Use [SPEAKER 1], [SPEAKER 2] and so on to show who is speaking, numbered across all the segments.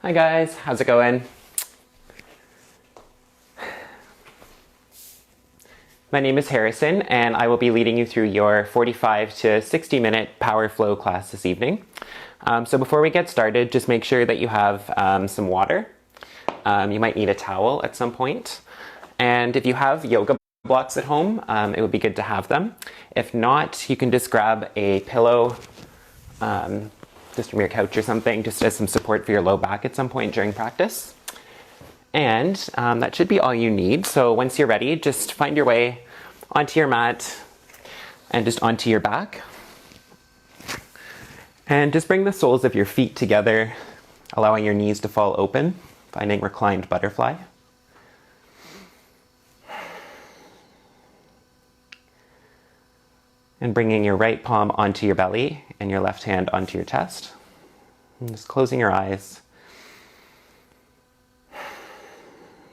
[SPEAKER 1] Hi guys, how's it going? My name is Harrison and I will be leading you through your 45 to 60 minute power flow class this evening. So before we get started, just make sure that you have some water. You might need a towel at some point. And if you have yoga blocks at home, it would be good to have them. If not, you can just grab a pillow just from your couch or something, just as some support for your low back at some point during practice. And that should be all you need. So once you're ready, just find your way onto your mat and just onto your back. And just bring the soles of your feet together, allowing your knees to fall open, finding reclined butterfly. And bringing your right palm onto your belly and your left hand onto your chest. And just closing your eyes.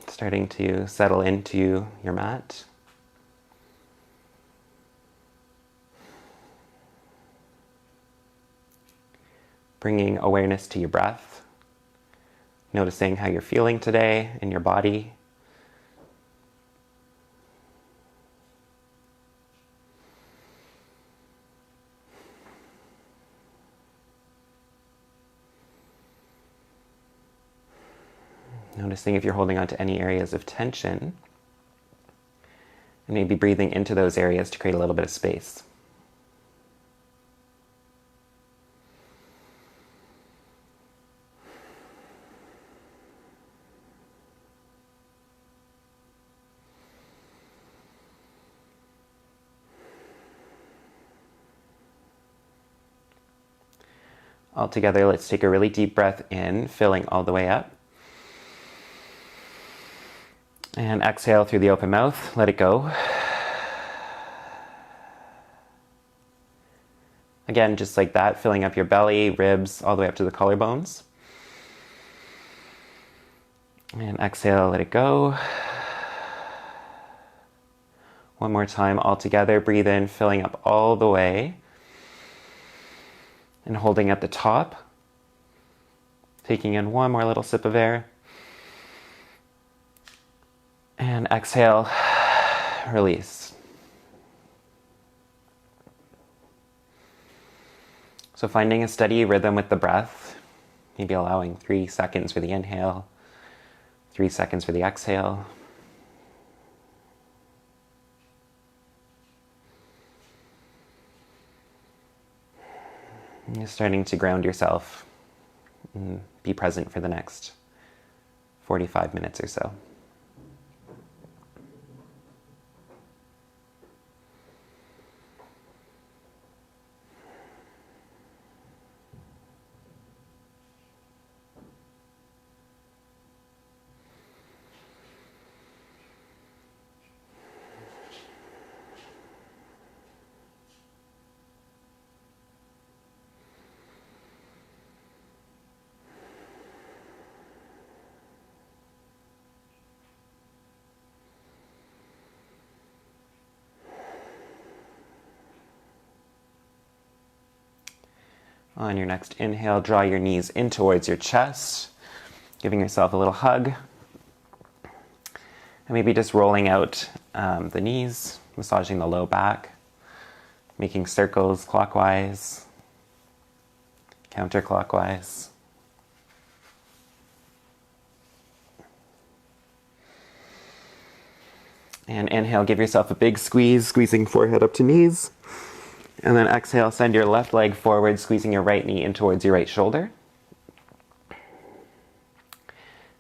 [SPEAKER 1] Starting to settle into your mat. Bringing awareness to your breath. Noticing how you're feeling today in your body. Noticing if you're holding on to any areas of tension, and maybe breathing into those areas to create a little bit of space. All together, let's take a really deep breath in, filling all the way up. And exhale through the open mouth, let it go. Again, just like that, filling up your belly, ribs, all the way up to the collarbones. And exhale, let it go. One more time, all together, breathe in, filling up all the way. And holding at the top. Taking in one more little sip of air. And exhale, release. So finding a steady rhythm with the breath, maybe allowing 3 seconds for the inhale, 3 seconds for the exhale. And you're starting to ground yourself and be present for the next 45 minutes or so. On your next inhale, draw your knees in towards your chest, giving yourself a little hug. And maybe just rolling out the knees, massaging the low back, making circles clockwise, counterclockwise. And inhale, give yourself a big squeeze, squeezing forehead up to knees. And then exhale, send your left leg forward, squeezing your right knee in towards your right shoulder.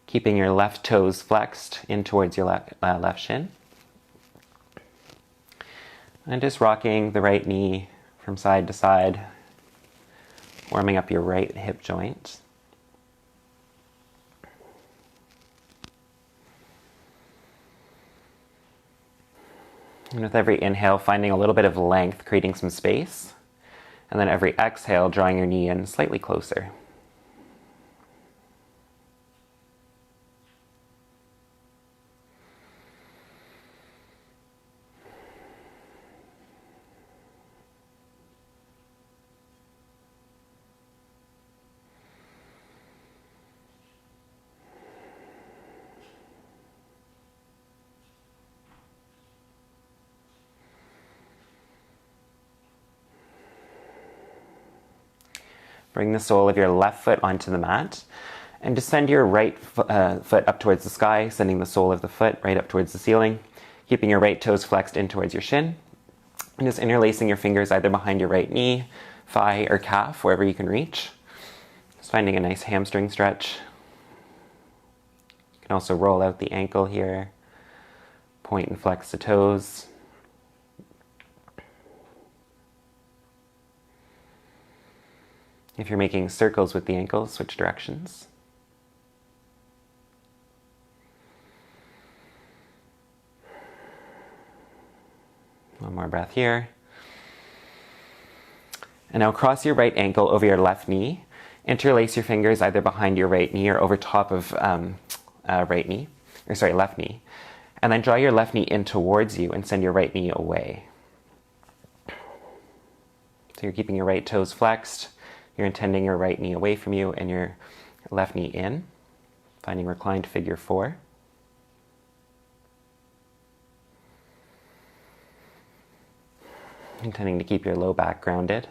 [SPEAKER 1] Keeping your left toes flexed in towards your left shin. And just rocking the right knee from side to side, warming up your right hip joint. And with every inhale, finding a little bit of length, creating some space. And then every exhale, drawing your knee in slightly closer. Bring the sole of your left foot onto the mat and just send your right foot up towards the sky, sending the sole of the foot right up towards the ceiling, keeping your right toes flexed in towards your shin, and just interlacing your fingers either behind your right knee, thigh, or calf, wherever you can reach. Just finding a nice hamstring stretch. You can also roll out the ankle here, point and flex the toes. If you're making circles with the ankles, switch directions. One more breath here. And now cross your right ankle over your left knee. Interlace your fingers either behind your right knee or over top of left knee. And then draw your left knee in towards you and send your right knee away. So you're keeping your right toes flexed. You're intending your right knee away from you and your left knee in, finding reclined figure 4. Intending to keep your low back grounded.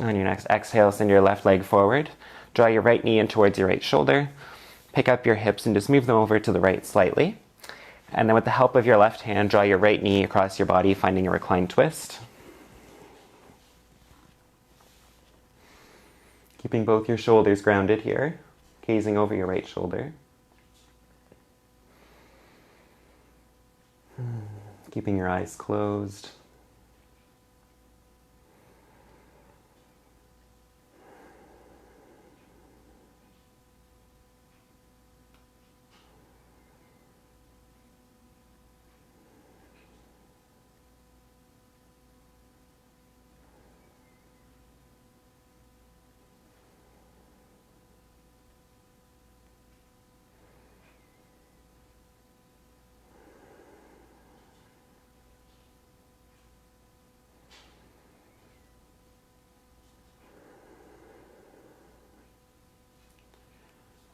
[SPEAKER 1] On your next exhale, send your left leg forward. Draw your right knee in towards your right shoulder. Pick up your hips and just move them over to the right slightly. And then with the help of your left hand, draw your right knee across your body, finding a reclined twist. Keeping both your shoulders grounded here, gazing over your right shoulder. Keeping your eyes closed.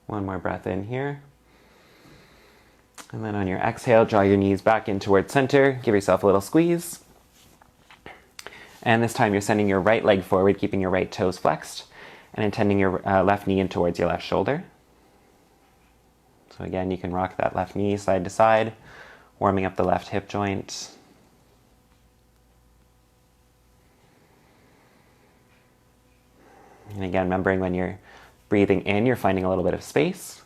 [SPEAKER 1] One more breath in here. And then on your exhale, draw your knees back in towards center. Give yourself a little squeeze. And this time you're sending your right leg forward, keeping your right toes flexed, and intending your left knee in towards your left shoulder. So again, you can rock that left knee side to side, warming up the left hip joint. And again, remembering when you're breathing in, you're finding a little bit of space.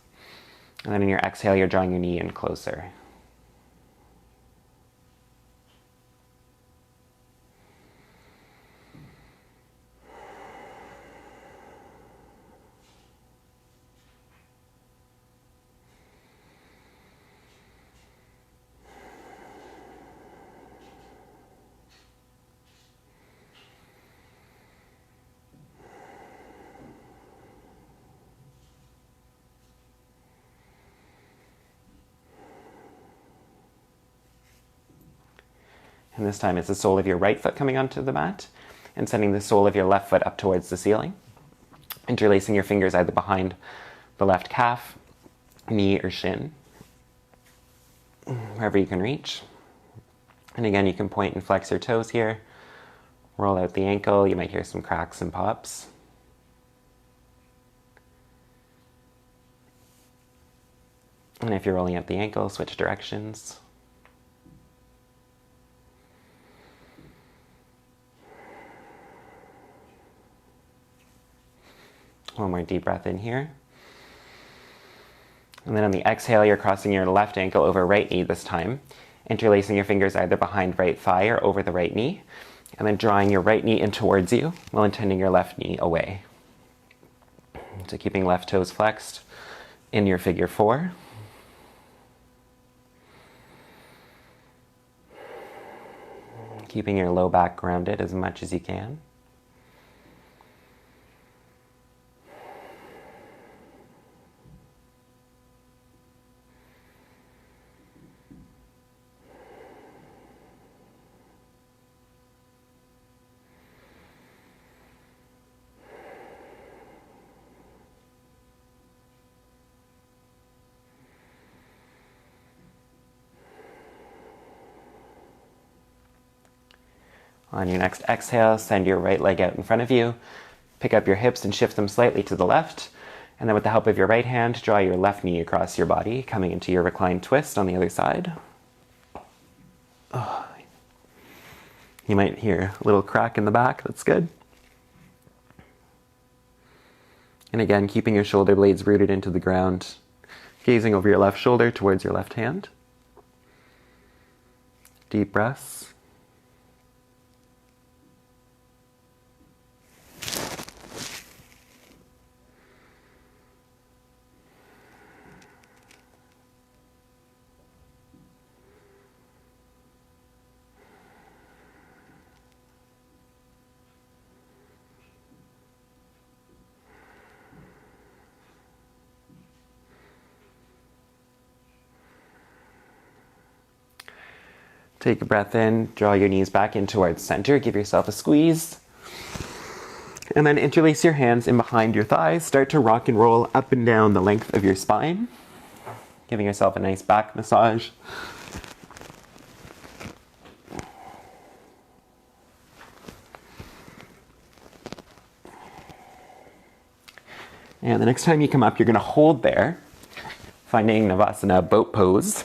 [SPEAKER 1] And then in your exhale, you're drawing your knee in closer. And this time it's the sole of your right foot coming onto the mat and sending the sole of your left foot up towards the ceiling. Interlacing your fingers either behind the left calf, knee, or shin, wherever you can reach. And again, you can point and flex your toes here. Roll out the ankle. You might hear some cracks and pops. And if you're rolling out the ankle, switch directions. One more deep breath in here. And then on the exhale, you're crossing your left ankle over right knee this time, interlacing your fingers either behind right thigh or over the right knee, and then drawing your right knee in towards you while intending your left knee away. So keeping left toes flexed in your figure 4. Keeping your low back grounded as much as you can. On your next exhale, send your right leg out in front of you. Pick up your hips and shift them slightly to the left. And then with the help of your right hand, draw your left knee across your body, coming into your reclined twist on the other side. Oh. You might hear a little crack in the back. That's good. And again, keeping your shoulder blades rooted into the ground, gazing over your left shoulder towards your left hand. Deep breaths. Take a breath in, draw your knees back in towards center, give yourself a squeeze. And then interlace your hands in behind your thighs. Start to rock and roll up and down the length of your spine, giving yourself a nice back massage. And the next time you come up, you're going to hold there, finding Navasana boat pose.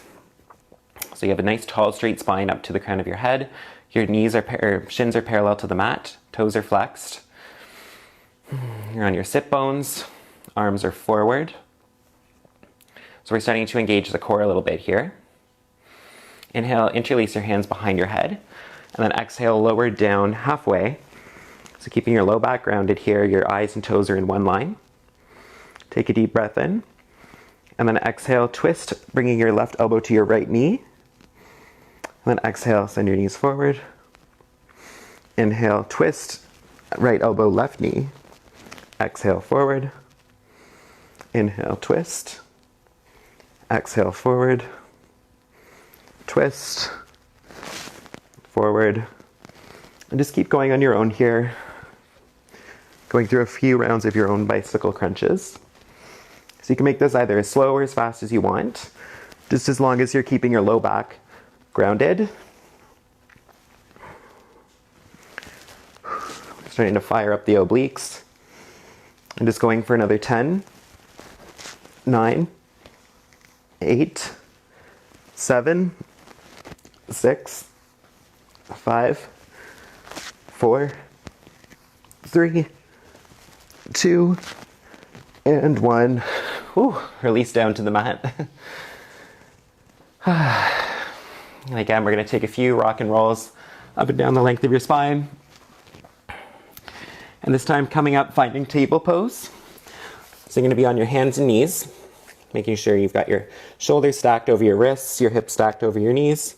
[SPEAKER 1] So you have a nice tall straight spine up to the crown of your head. Your shins are parallel to the mat. Toes are flexed. You're on your sit bones. Arms are forward. So we're starting to engage the core a little bit here. Inhale, interlace your hands behind your head. And then exhale, lower down halfway. So keeping your low back grounded here, your eyes and toes are in one line. Take a deep breath in. And then exhale, twist, bringing your left elbow to your right knee. And then exhale, send your knees forward. Inhale, twist, right elbow, left knee. Exhale, forward. Inhale, twist. Exhale, forward. Twist. Forward. And just keep going on your own here. Going through a few rounds of your own bicycle crunches. So you can make this either as slow or as fast as you want, just as long as you're keeping your low back grounded. Starting to fire up the obliques. And just going for another 10, 9, 8, 7, 6, 5, 4, 3, 2, and 1. Whew, release down to the mat. And again, we're going to take a few rock and rolls up and down the length of your spine. And this time coming up, finding table pose. So you're going to be on your hands and knees, making sure you've got your shoulders stacked over your wrists, your hips stacked over your knees.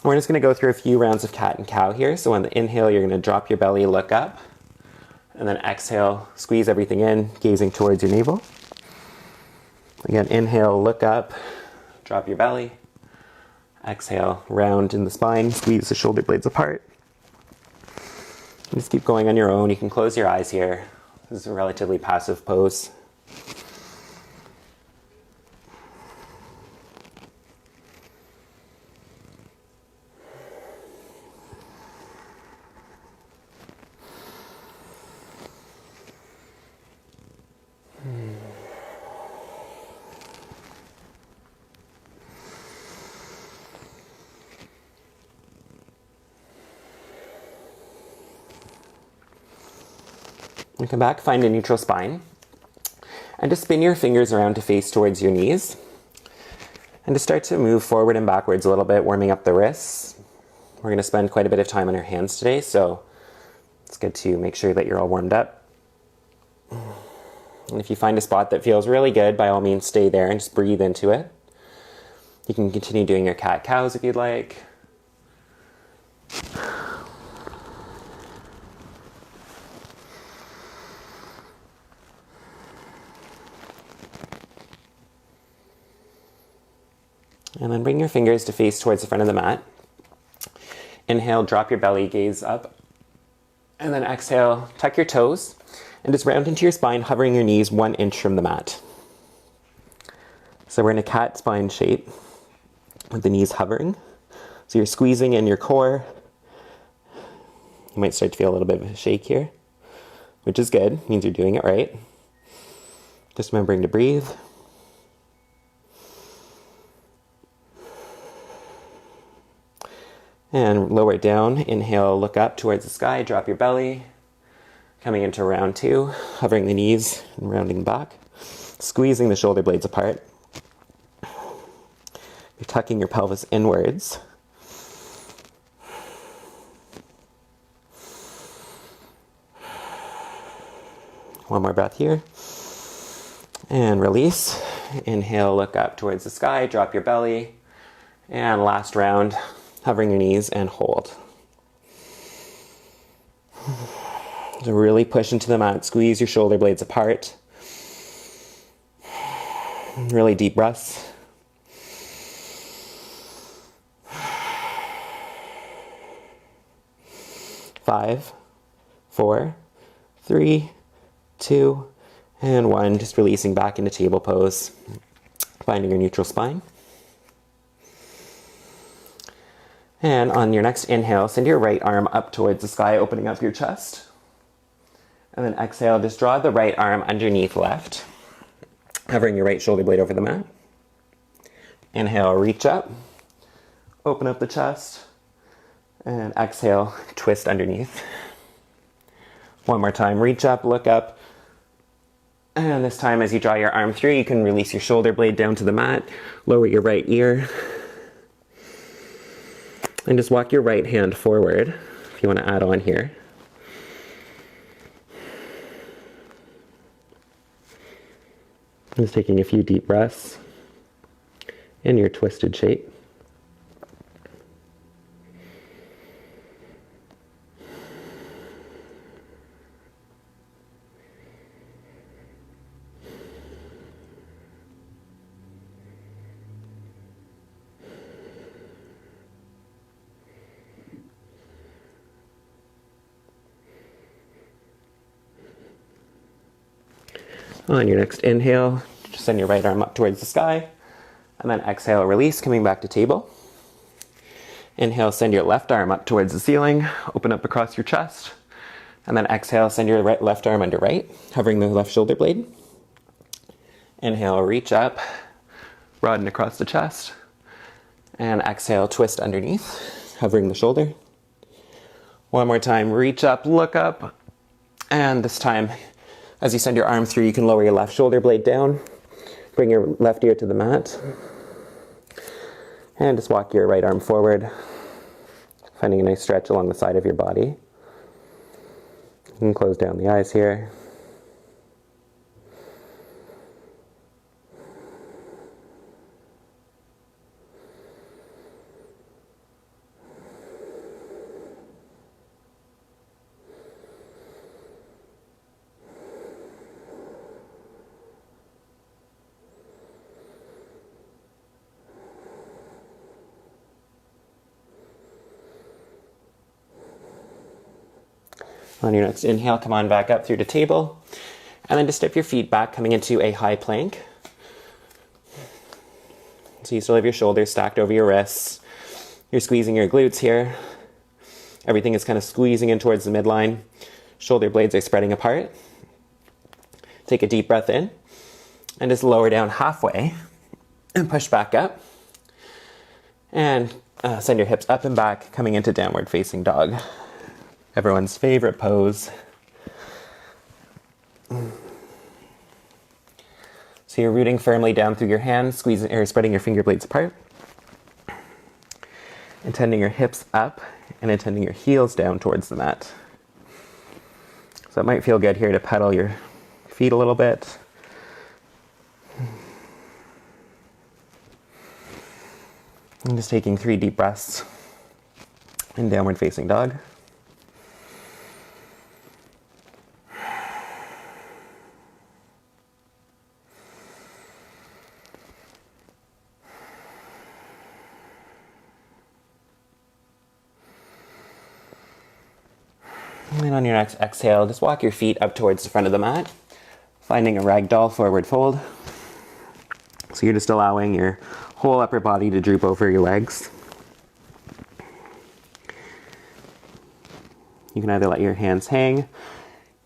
[SPEAKER 1] We're just going to go through a few rounds of cat and cow here. So on the inhale, you're going to drop your belly, look up. And then exhale, squeeze everything in, gazing towards your navel. Again, inhale, look up, drop your belly. Exhale, round in the spine, squeeze the shoulder blades apart. And just keep going on your own. You can close your eyes here. This is a relatively passive pose. And come back, find a neutral spine. And just spin your fingers around to face towards your knees. And just start to move forward and backwards a little bit, warming up the wrists. We're going to spend quite a bit of time on our hands today, so it's good to make sure that you're all warmed up. And if you find a spot that feels really good, by all means stay there and just breathe into it. You can continue doing your cat-cows if you'd like. And then bring your fingers to face towards the front of the mat. Inhale, drop your belly, gaze up. And then exhale, tuck your toes and just round into your spine, hovering your knees 1 inch from the mat. So we're in a cat spine shape with the knees hovering. So you're squeezing in your core, You might start to feel a little bit of a shake here, which is good, means you're doing it right. Just remembering to breathe. And lower it down. Inhale, look up towards the sky, drop your belly. Coming into round 2, hovering the knees and rounding back. Squeezing the shoulder blades apart. You're tucking your pelvis inwards. One more breath here. And release. Inhale, look up towards the sky, drop your belly. And last round, hovering your knees and hold. So really push into the mat, squeeze your shoulder blades apart. Really deep breaths. Five, 4, 3, 2, and 1. Just releasing back into table pose, finding your neutral spine. And on your next inhale, send your right arm up towards the sky, opening up your chest. And then exhale, just draw the right arm underneath left, hovering your right shoulder blade over the mat. Inhale, reach up, open up the chest, and exhale, twist underneath. One more time, reach up, look up, and this time as you draw your arm through, you can release your shoulder blade down to the mat, lower your right ear, and just walk your right hand forward if you want to add on here. Just taking a few deep breaths in your twisted shape. On your next inhale, just send your right arm up towards the sky, and then exhale, release, coming back to table. Inhale, send your left arm up towards the ceiling, open up across your chest, and then exhale, send your left arm under right, hovering the left shoulder blade. Inhale, reach up, broaden across the chest, and exhale, twist underneath, hovering the shoulder. One more time, reach up, look up, and this time, as you send your arm through, you can lower your left shoulder blade down, bring your left ear to the mat, and just walk your right arm forward, finding a nice stretch along the side of your body. You can close down the eyes here. On your next inhale, come on back up through the table, and then just step your feet back, coming into a high plank. So you still have your shoulders stacked over your wrists. You're squeezing your glutes here. Everything is kind of squeezing in towards the midline. Shoulder blades are spreading apart. Take a deep breath in, and just lower down halfway, and push back up. And send your hips up and back, coming into downward facing dog. Everyone's favorite pose. So you're rooting firmly down through your hands, squeezing or spreading your finger blades apart. Intending your hips up and intending your heels down towards the mat. So it might feel good here to pedal your feet a little bit. And just taking 3 deep breaths in downward facing dog. And then on your next exhale, just walk your feet up towards the front of the mat, finding a ragdoll forward fold. So you're just allowing your whole upper body to droop over your legs. You can either let your hands hang,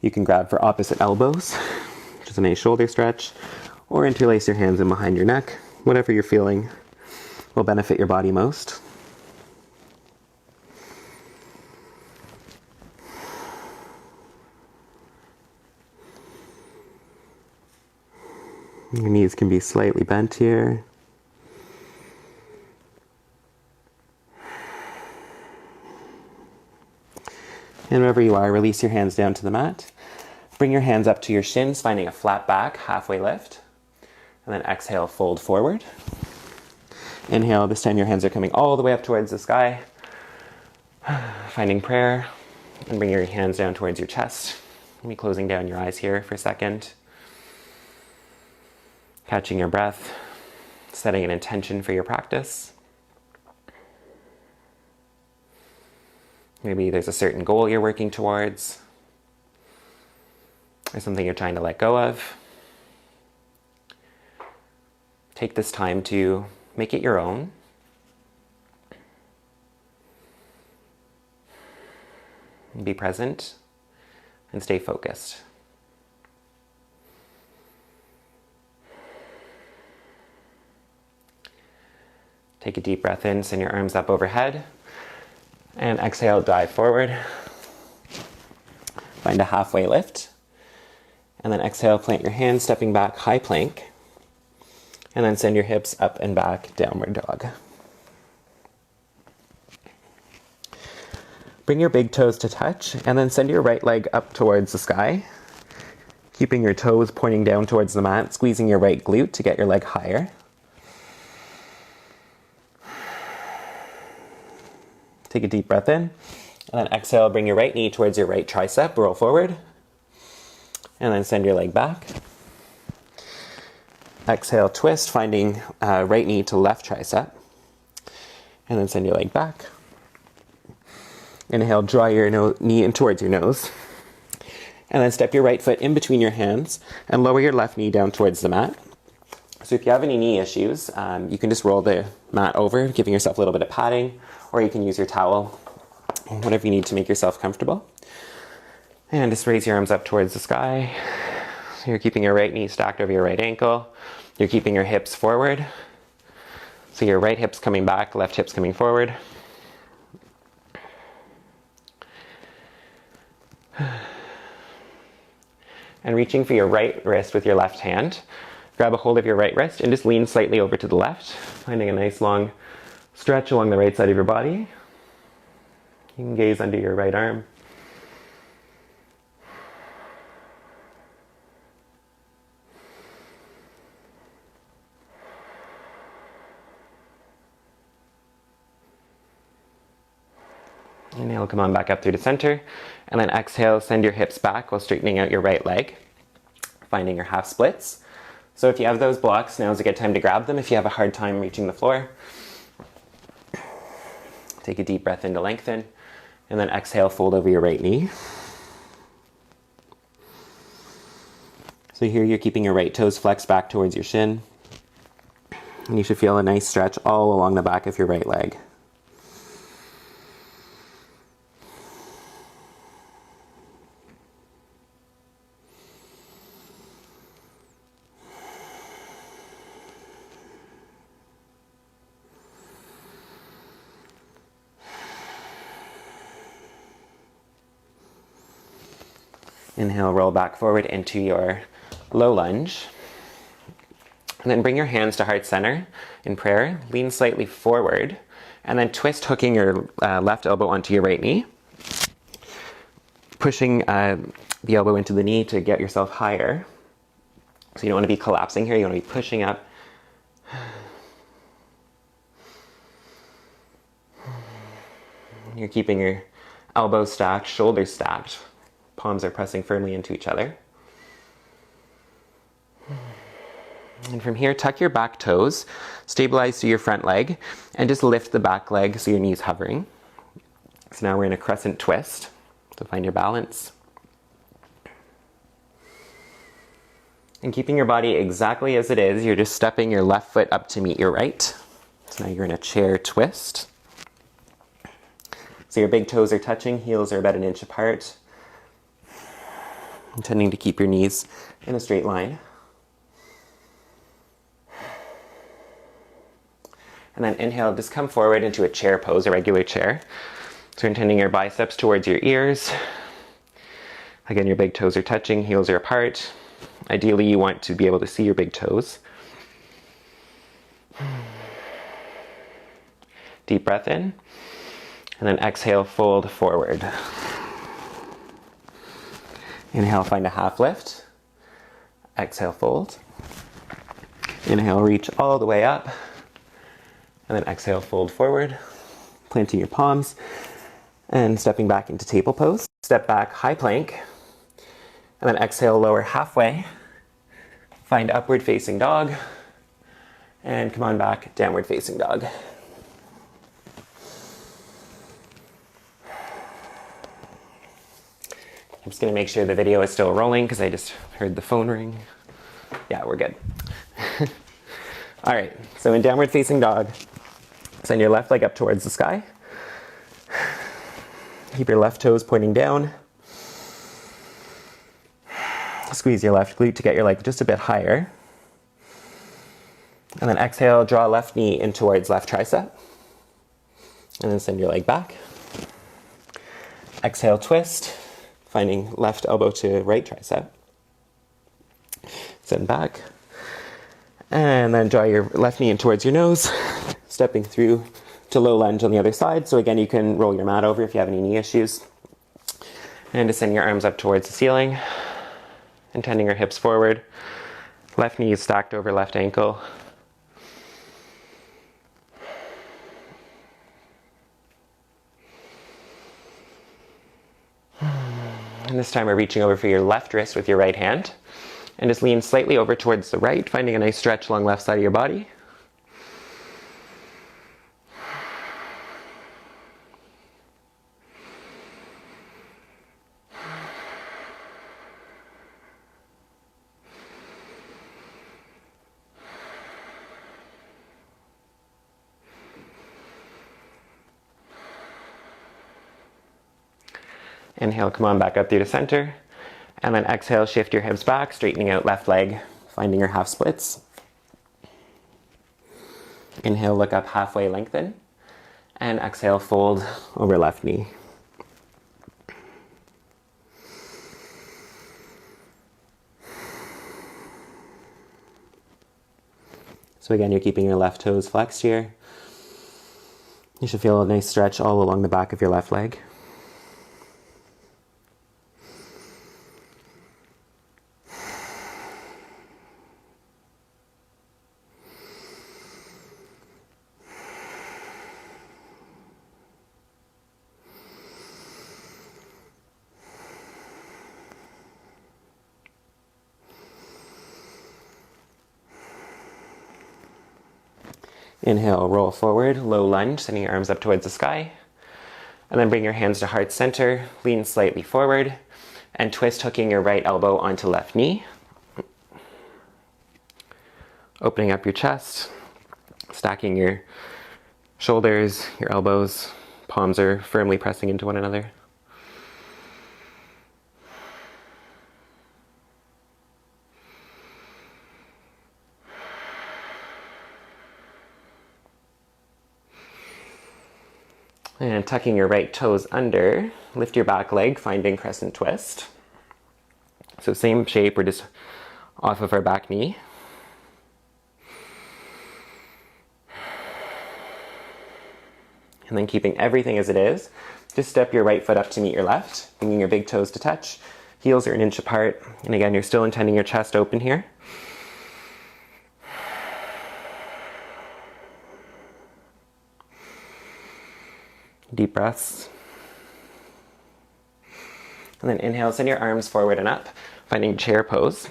[SPEAKER 1] you can grab for opposite elbows, which is a nice shoulder stretch, or interlace your hands in behind your neck. Whatever you're feeling will benefit your body most. Your knees can be slightly bent here. And wherever you are, release your hands down to the mat. Bring your hands up to your shins, finding a flat back, halfway lift. And then exhale, fold forward. Inhale, this time your hands are coming all the way up towards the sky. Finding prayer. And bring your hands down towards your chest. Maybe closing down your eyes here for a second. Catching your breath. Setting an intention for your practice. Maybe there's a certain goal you're working towards, or something you're trying to let go of. Take this time to make it your own. Be present and stay focused. Take a deep breath in, send your arms up overhead. And exhale, dive forward. Find a halfway lift. And then exhale, plant your hands, stepping back, high plank. And then send your hips up and back, downward dog. Bring your big toes to touch, and then send your right leg up towards the sky. Keeping your toes pointing down towards the mat, squeezing your right glute to get your leg higher. Take a deep breath in, and then exhale, bring your right knee towards your right tricep, roll forward, and then send your leg back. Exhale, twist, finding right knee to left tricep, and then send your leg back. Inhale, draw your knee in towards your nose, and then step your right foot in between your hands, and lower your left knee down towards the mat. So if you have any knee issues, you can just roll the mat over, giving yourself a little bit of padding, or you can use your towel, whatever you need to make yourself comfortable. And just raise your arms up towards the sky. So you're keeping your right knee stacked over your right ankle. You're keeping your hips forward. So your right hip's coming back, left hip's coming forward. And reaching for your right wrist with your left hand. Grab a hold of your right wrist and just lean slightly over to the left, finding a nice long stretch along the right side of your body. You can gaze under your right arm. Inhale, come on back up through the center. And then exhale, send your hips back while straightening out your right leg, finding your half splits. So if you have those blocks, now's a good time to grab them if you have a hard time reaching the floor. Take a deep breath in to lengthen, and then exhale, fold over your right knee. So here you're keeping your right toes flexed back towards your shin. And you should feel a nice stretch all along the back of your right leg. Inhale, roll back forward into your low lunge. And then bring your hands to heart center in prayer. Lean slightly forward. And then twist, hooking your left elbow onto your right knee. Pushing the elbow into the knee to get yourself higher. So you don't want to be collapsing here. You want to be pushing up. You're keeping your elbows stacked, shoulders stacked. Palms are pressing firmly into each other. And from here, tuck your back toes, stabilize through your front leg, and just lift the back leg so your knee's hovering. So now we're in a crescent twist. So find your balance. And keeping your body exactly as it is, you're just stepping your left foot up to meet your right. So now you're in a chair twist. So your big toes are touching, heels are about an inch apart. Intending to keep your knees in a straight line. And then inhale, just come forward into a chair pose, a regular chair. So intending your biceps towards your ears. Again, your big toes are touching, heels are apart. Ideally, you want to be able to see your big toes. Deep breath in. And then exhale, fold forward. Inhale, find a half lift. Exhale, fold. Inhale, reach all the way up. And then exhale, fold forward, planting your palms and stepping back into table pose. Step back, high plank, and then exhale, lower halfway. Find upward facing dog, and come on back, downward facing dog. I'm just gonna make sure the video is still rolling because I just heard the phone ring. Yeah, we're good. All right, so in downward facing dog, send your left leg up towards the sky. Keep your left toes pointing down. Squeeze your left glute to get your leg just a bit higher. And then exhale, draw left knee in towards left tricep. And then send your leg back. Exhale, twist, finding left elbow to right tricep. Send back. And then draw your left knee in towards your nose, stepping through to low lunge on the other side. So again, you can roll your mat over if you have any knee issues. And to send your arms up towards the ceiling, intending your hips forward. Left knee is stacked over left ankle. And this time we're reaching over for your left wrist with your right hand. And just lean slightly over towards the right, finding a nice stretch along left side of your body. Inhale, come on back up through the center. And then exhale, shift your hips back, straightening out left leg, finding your half splits. Inhale, look up halfway, lengthen. And exhale, fold over left knee. So again, you're keeping your left toes flexed here. You should feel a nice stretch all along the back of your left leg. Inhale, roll forward, low lunge, sending your arms up towards the sky. And then bring your hands to heart center, lean slightly forward, and twist, hooking your right elbow onto left knee. Opening up your chest, stacking your shoulders, your elbows, palms are firmly pressing into one another. And tucking your right toes under, lift your back leg, finding crescent twist. So same shape, we're just off of our back knee. And then keeping everything as it is, just step your right foot up to meet your left, bringing your big toes to touch. Heels are an inch apart. And again, you're still intending your chest open here. Deep breaths. And then inhale, send your arms forward and up, finding chair pose.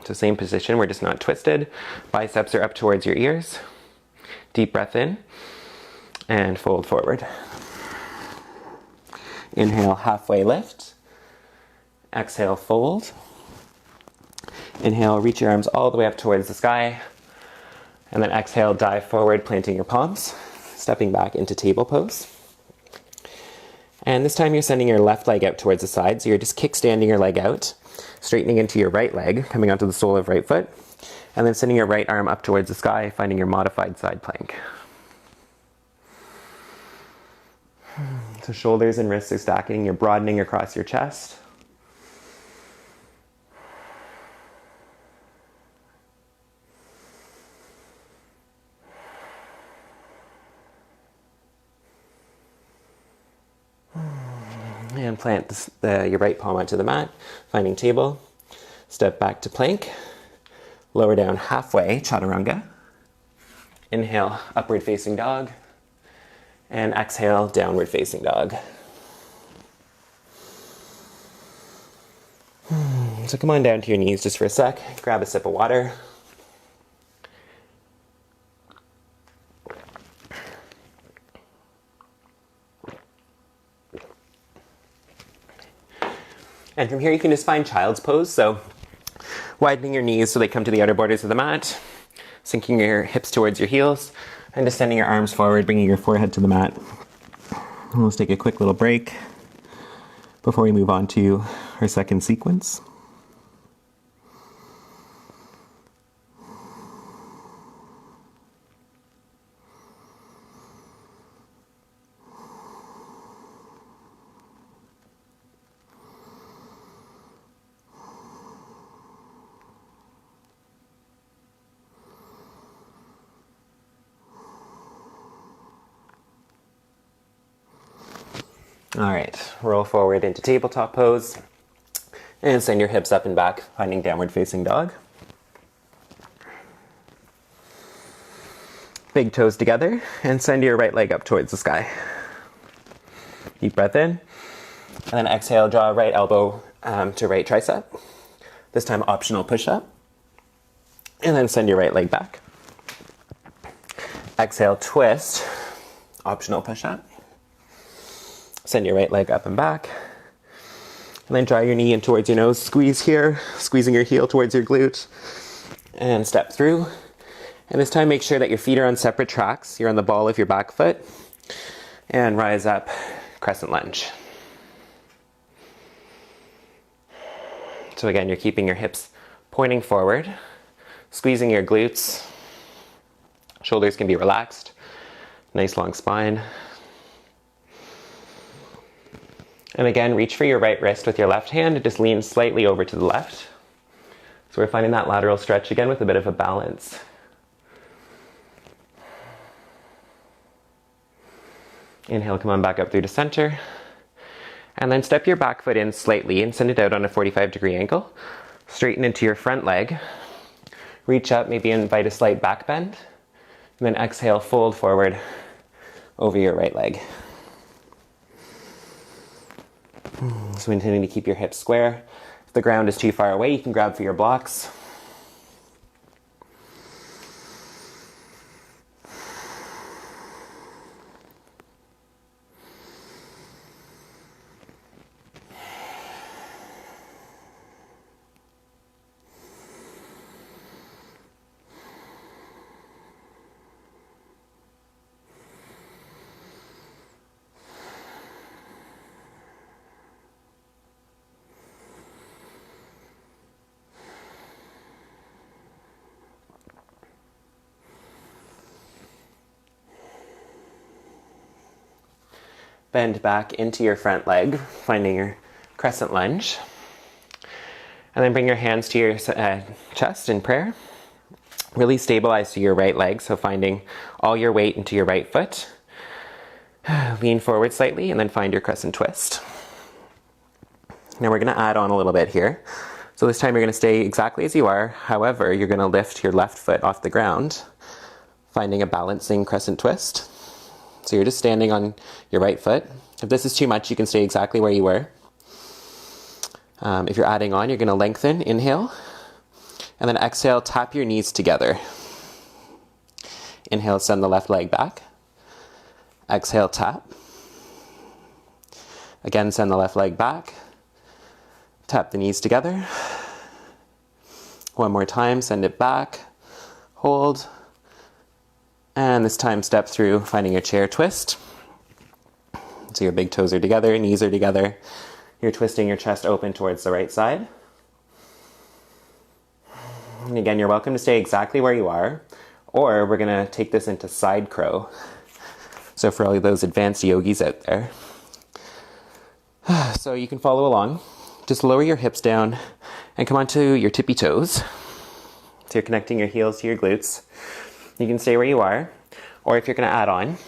[SPEAKER 1] So same position, we're just not twisted. Biceps are up towards your ears. Deep breath in and fold forward. Inhale, halfway lift. Exhale, fold. Inhale, reach your arms all the way up towards the sky. And then exhale, dive forward, planting your palms. Stepping back into table pose. And this time you're sending your left leg out towards the side, so you're just kickstanding your leg out, straightening into your right leg, coming onto the sole of right foot, and then sending your right arm up towards the sky, finding your modified side plank. So shoulders and wrists are stacking, you're broadening across your chest. And plant your right palm onto the mat, finding table. Step back to plank. Lower down halfway, chaturanga. Inhale, upward facing dog. And exhale, downward facing dog. So come on down to your knees just for a sec. Grab a sip of water. And from here you can just find child's pose, so widening your knees so they come to the outer borders of the mat, sinking your hips towards your heels, and just sending your arms forward, bringing your forehead to the mat. And let's take a quick little break before we move on to our second sequence. All right, roll forward into tabletop pose and send your hips up and back, finding downward facing dog. Big toes together and send your right leg up towards the sky. Deep breath in, and then exhale, draw right elbow to right tricep. This time optional push-up. And then send your right leg back. Exhale, twist, optional push-up. Send your right leg up and back. And then draw your knee in towards your nose. Squeeze here, squeezing your heel towards your glute. And step through. And this time make sure that your feet are on separate tracks. You're on the ball of your back foot. And rise up, crescent lunge. So again, you're keeping your hips pointing forward, squeezing your glutes. Shoulders can be relaxed. Nice long spine. And again, reach for your right wrist with your left hand and just lean slightly over to the left. So we're finding that lateral stretch again with a bit of a balance. Inhale, come on back up through to center. And then step your back foot in slightly and send it out on a 45-degree angle. Straighten into your front leg. Reach up, maybe invite a slight back bend. And then exhale, fold forward over your right leg. So intending to keep your hips square. If the ground is too far away, you can grab for your blocks. Bend back into your front leg, finding your crescent lunge. And then bring your hands to your chest in prayer. Really stabilize to your right leg, so finding all your weight into your right foot. Lean forward slightly and then find your crescent twist. Now we're going to add on a little bit here. So this time you're going to stay exactly as you are. However, you're going to lift your left foot off the ground, finding a balancing crescent twist. So you're just standing on your right foot. If this is too much, you can stay exactly where you were. If you're adding on, you're going to lengthen, inhale, and then exhale, tap your knees together. Inhale, send the left leg back. Exhale, tap. Again, send the left leg back. Tap the knees together. One more time, send it back. Hold. And this time step through, finding your chair twist. So your big toes are together, knees are together. You're twisting your chest open towards the right side. And again, you're welcome to stay exactly where you are, or we're gonna take this into side crow. So for all of those advanced yogis out there. So you can follow along. Just lower your hips down and come onto your tippy toes. So you're connecting your heels to your glutes. You can stay where you are, or if you're gonna add on,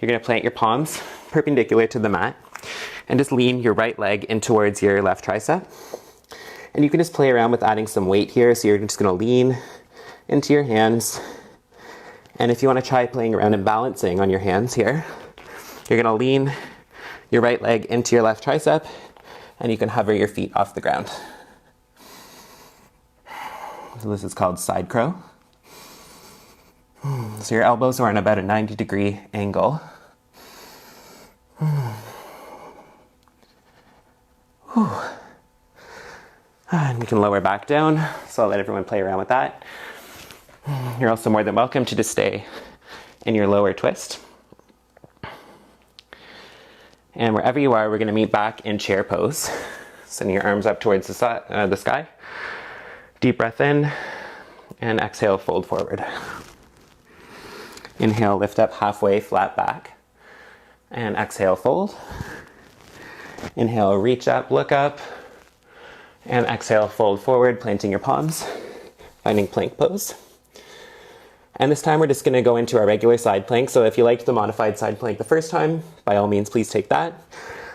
[SPEAKER 1] you're gonna plant your palms perpendicular to the mat and just lean your right leg in towards your left tricep. And you can just play around with adding some weight here. So you're just gonna lean into your hands. And if you wanna try playing around and balancing on your hands here, you're gonna lean your right leg into your left tricep and you can hover your feet off the ground. So this is called side crow. So your elbows are in about a 90-degree angle. And we can lower back down, so I'll let everyone play around with that. You're also more than welcome to just stay in your lower twist. And wherever you are, we're going to meet back in chair pose. Sending your arms up towards the sky. Deep breath in, and exhale, fold forward. Inhale, lift up halfway, flat back. And exhale, fold. Inhale, reach up, look up. And exhale, fold forward, planting your palms, finding plank pose. And this time we're just going to go into our regular side plank. So if you liked the modified side plank the first time, by all means, please take that.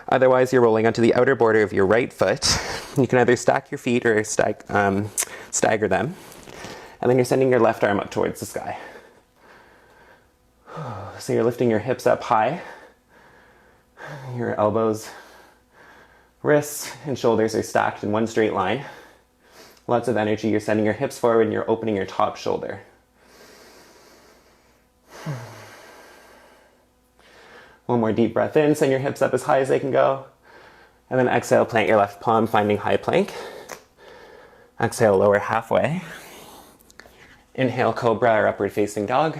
[SPEAKER 1] Otherwise, you're rolling onto the outer border of your right foot. You can either stack your feet or stagger them. And then you're sending your left arm up towards the sky. So you're lifting your hips up high. Your elbows, wrists, and shoulders are stacked in one straight line. Lots of energy. You're sending your hips forward and you're opening your top shoulder. One more deep breath in, send your hips up as high as they can go. And then exhale, plant your left palm, finding high plank. Exhale, lower halfway. Inhale, cobra or upward facing dog.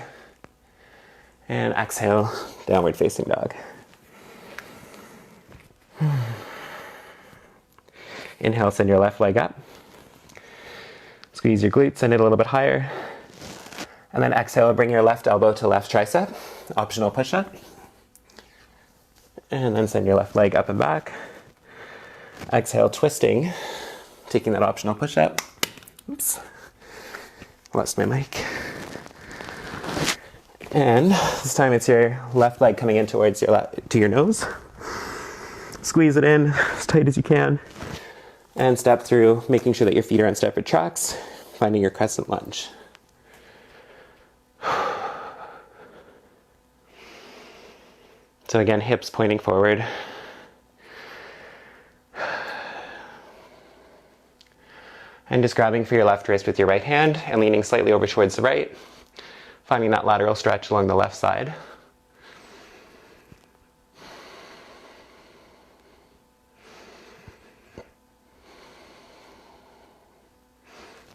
[SPEAKER 1] And exhale, downward facing dog. Inhale, send your left leg up. Squeeze your glutes, send it a little bit higher. And then exhale, bring your left elbow to left tricep. Optional push-up. And then send your left leg up and back. Exhale, twisting, taking that optional push-up. Oops, lost my mic. And this time it's your left leg coming in towards your nose. Squeeze it in as tight as you can. And step through, making sure that your feet are on separate tracks, finding your crescent lunge. So again, hips pointing forward. And just grabbing for your left wrist with your right hand and leaning slightly over towards the right, finding that lateral stretch along the left side.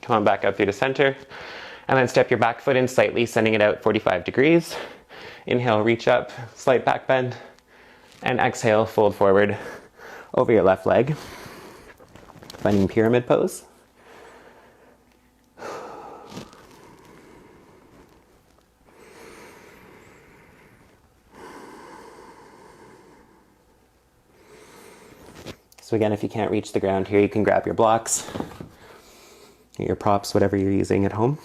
[SPEAKER 1] Come on back up through the center, and then step your back foot in slightly, sending it out 45 degrees. Inhale, reach up, slight back bend, and exhale, fold forward over your left leg, finding pyramid pose. So again, if you can't reach the ground here, you can grab your blocks, your props, whatever you're using at home.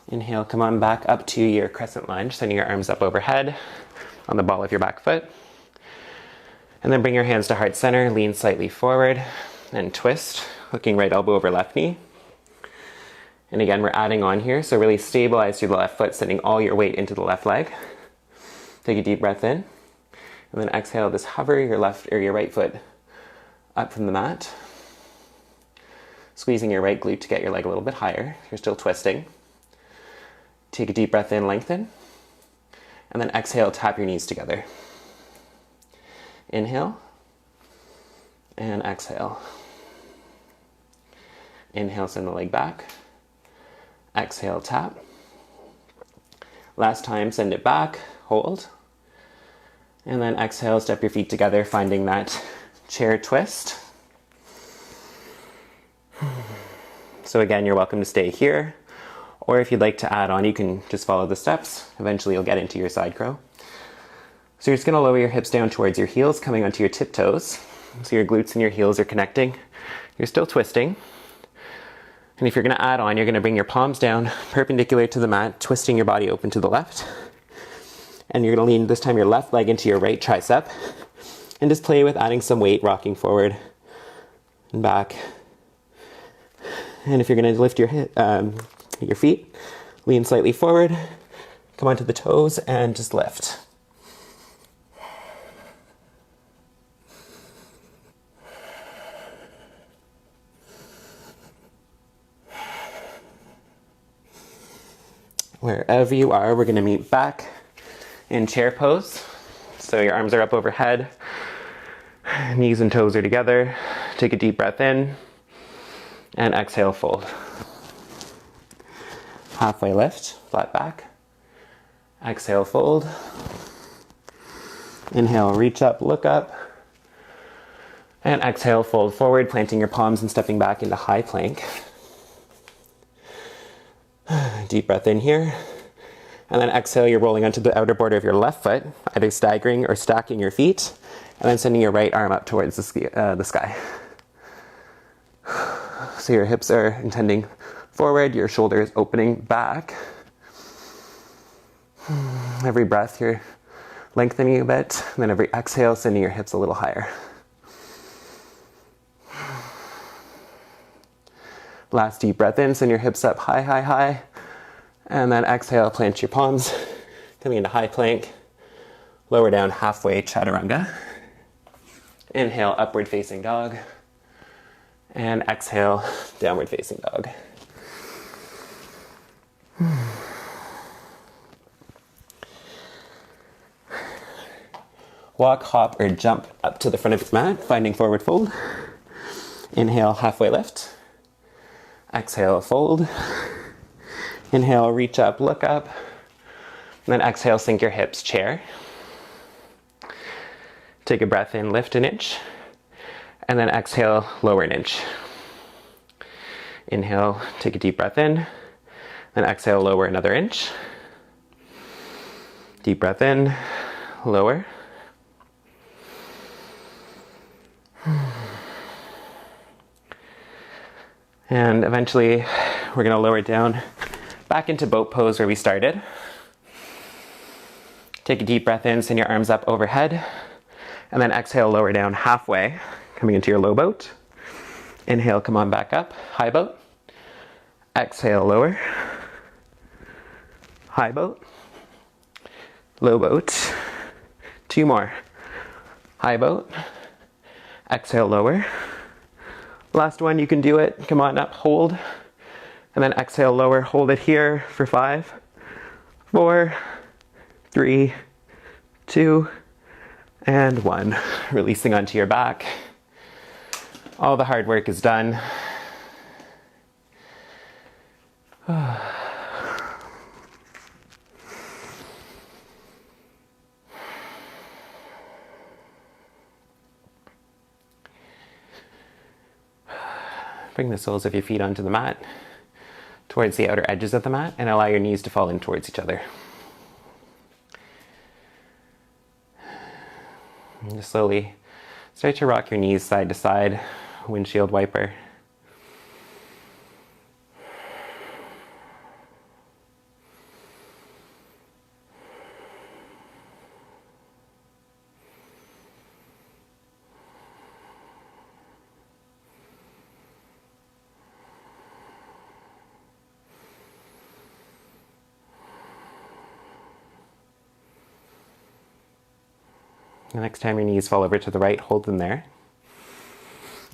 [SPEAKER 1] Inhale, come on back up to your crescent lunge, sending your arms up overhead on the ball of your back foot. And then bring your hands to heart center, lean slightly forward, and twist, hooking right elbow over left knee. And again, we're adding on here, so really stabilize through the left foot, sending all your weight into the left leg. Take a deep breath in, and then exhale, just hover your left or your right foot up from the mat. Squeezing your right glute to get your leg a little bit higher. You're still twisting. Take a deep breath in, lengthen. And then exhale, tap your knees together. Inhale. And exhale. Inhale, send the leg back. Exhale, tap. Last time, send it back, hold. And then exhale, step your feet together, finding that chair twist. So again, you're welcome to stay here, or if you'd like to add on, you can just follow the steps. Eventually you'll get into your side crow. So you're just gonna lower your hips down towards your heels, coming onto your tiptoes. So your glutes and your heels are connecting. You're still twisting. And if you're gonna add on, you're gonna bring your palms down perpendicular to the mat, twisting your body open to the left. And you're gonna lean this time your left leg into your right tricep and just play with adding some weight, rocking forward and back. And if you're gonna lift your feet, lean slightly forward, come onto the toes and just lift. Wherever you are, we're gonna meet back in chair pose. So your arms are up overhead, knees and toes are together. Take a deep breath in and exhale, fold. Halfway lift, flat back. Exhale, fold. Inhale, reach up, look up. And exhale, fold forward, planting your palms and stepping back into high plank. Deep breath in here. And then exhale, you're rolling onto the outer border of your left foot, either staggering or stacking your feet, and then sending your right arm up towards the sky. So your hips are intending forward, your shoulders opening back. Every breath, you're lengthening a bit, and then every exhale, sending your hips a little higher. Last deep breath in, send your hips up high, high, high. And then exhale, plant your palms, coming into high plank. Lower down, halfway chaturanga. Inhale, upward facing dog. And exhale, downward facing dog. Walk, hop, or jump up to the front of your mat, finding forward fold. Inhale, halfway lift. Exhale, fold. Inhale, reach up, look up. And then exhale, sink your hips, chair. Take a breath in, lift an inch. And then exhale, lower an inch. Inhale, take a deep breath in. Then exhale, lower another inch. Deep breath in, lower. And eventually, we're gonna lower it down back into boat pose where we started. Take a deep breath in, send your arms up overhead, and then exhale, lower down halfway, coming into your low boat. Inhale, come on back up, high boat. Exhale, lower. High boat. Low boat. Two more. High boat. Exhale, lower. Last one, you can do it. Come on up, hold. And then exhale, lower, hold it here for 5, 4, 3, 2, and 1. Releasing onto your back. All the hard work is done. Bring the soles of your feet onto the mat, towards the outer edges of the mat, and allow your knees to fall in towards each other. And just slowly start to rock your knees side to side, windshield wiper. The next time your knees fall over to the right, hold them there.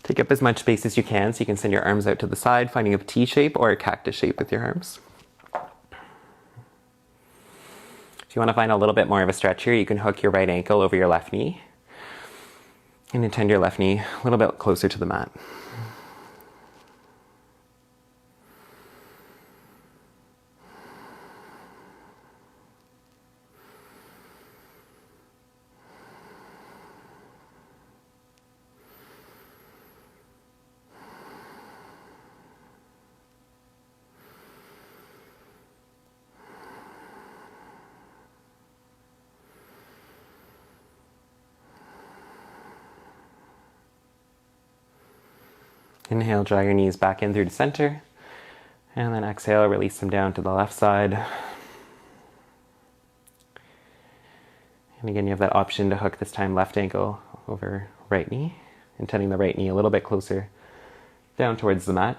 [SPEAKER 1] Take up as much space as you can so you can send your arms out to the side, finding a T shape or a cactus shape with your arms. If you want to find a little bit more of a stretch here, you can hook your right ankle over your left knee and intend your left knee a little bit closer to the mat. Inhale, draw your knees back in through the center. And then exhale, release them down to the left side. And again, you have that option to hook this time left ankle over right knee, intending the right knee a little bit closer down towards the mat.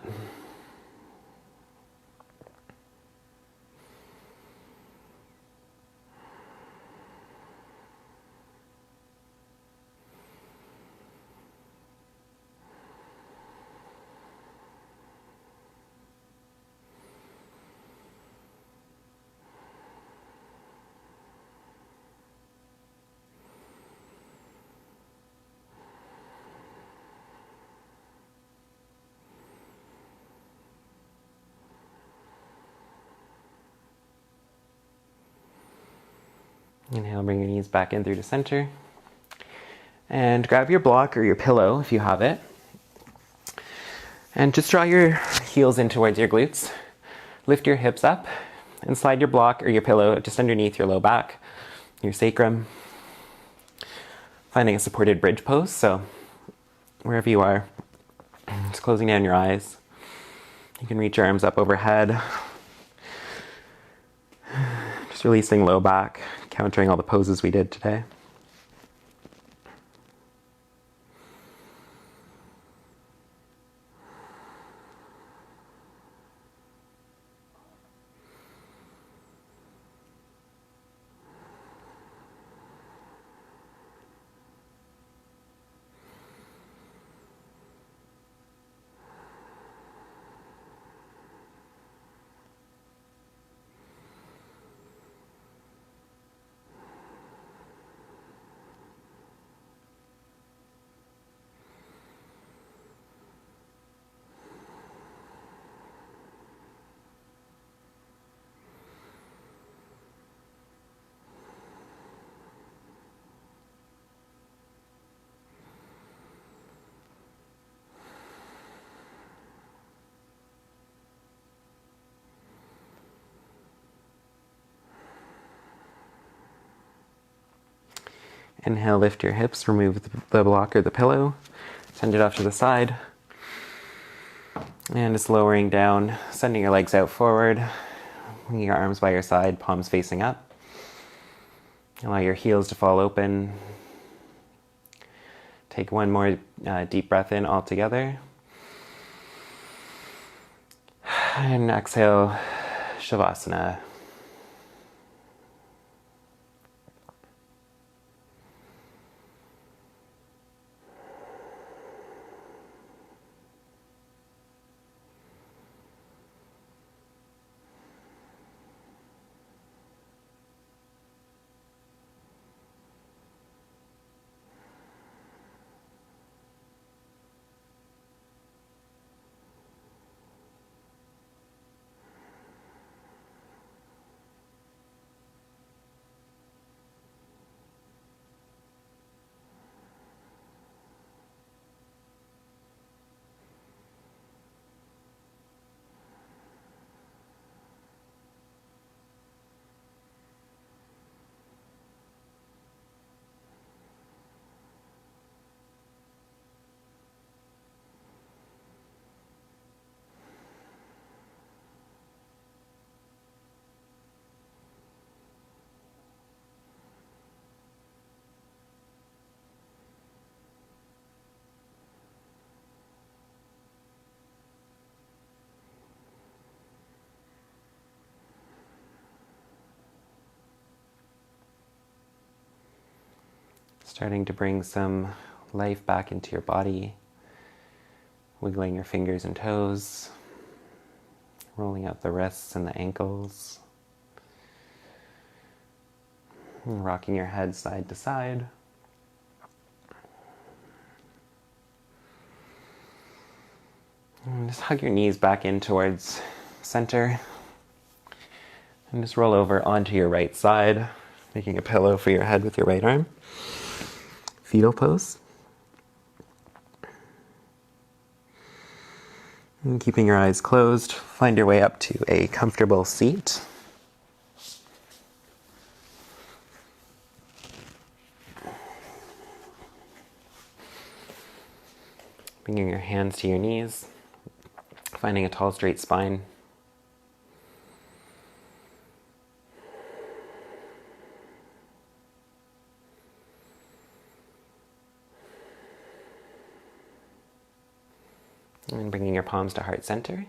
[SPEAKER 1] Inhale, bring your knees back in through the center. And grab your block or your pillow if you have it. And just draw your heels in towards your glutes. Lift your hips up and slide your block or your pillow just underneath your low back, your sacrum. Finding a supported bridge pose, so wherever you are, just closing down your eyes. You can reach your arms up overhead. Just releasing low back, countering all the poses we did today. Inhale, lift your hips, remove the block or the pillow, send it off to the side. And just lowering down, sending your legs out forward, bringing your arms by your side, palms facing up. Allow your heels to fall open. Take one more deep breath in all together. And exhale, Shavasana. Starting to bring some life back into your body. Wiggling your fingers and toes, rolling out the wrists and the ankles, and rocking your head side to side. And just hug your knees back in towards center. And just roll over onto your right side, making a pillow for your head with your right arm. Fetal Pose. And keeping your eyes closed, find your way up to a comfortable seat. Bringing your hands to your knees, finding a tall, straight spine. And bringing your palms to heart center.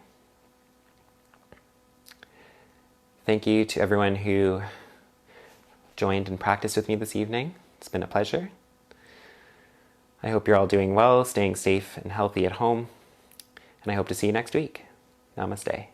[SPEAKER 1] Thank you to everyone who joined and practiced with me this evening. It's been a pleasure. I hope you're all doing well, staying safe and healthy at home, and I hope to see you next week. Namaste.